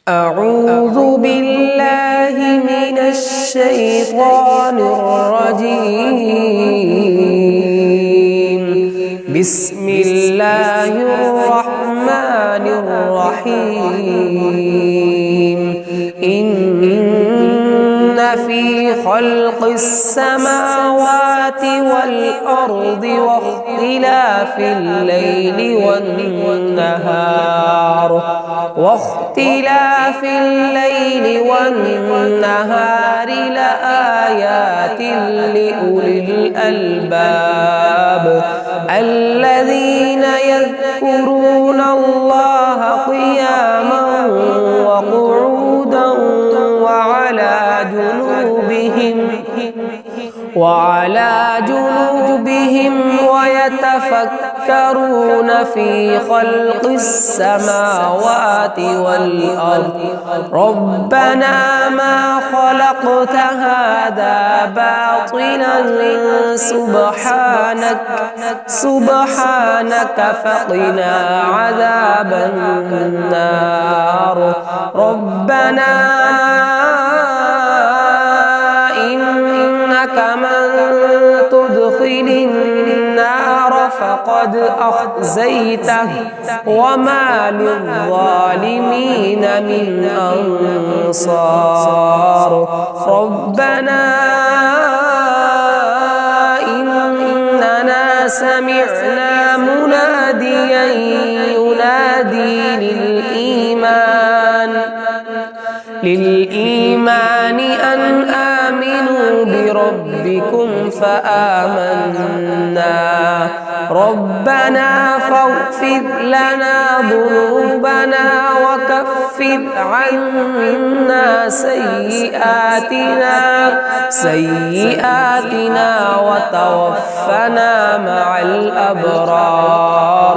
أعوذ بالله من الشيطان الرجيم. بسم الله الرحمن الرحيم. إن في خلق السماوات والأرض واختلاف الليل والنهار لآيات لأولي الألباب الذين يذكرون الله قياما وقعودا وعلى جنوبهم ويتفكرون في خلق السماوات والأرض ربنا ما خلقت هذا باطلا سبحانك فقنا عذاب النار. ربنا من تدخل النار فقد أخزيته وما للظالمين من أنصار. ربنا إننا سمعنا مناديا ينادي للإيمان أن آمنوا بربكم فآمنا. ربنا فاغفر لنا ذنوبنا وكفر عنا سيئاتنا وتوفنا مع الأبرار.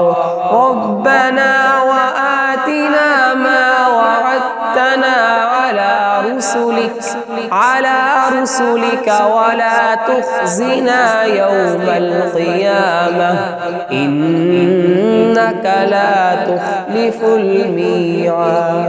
ربنا وآتنا ما وعدتنا على رسلك ولا تخزنا يوم القيامة إنك لا تخلف الميعاد.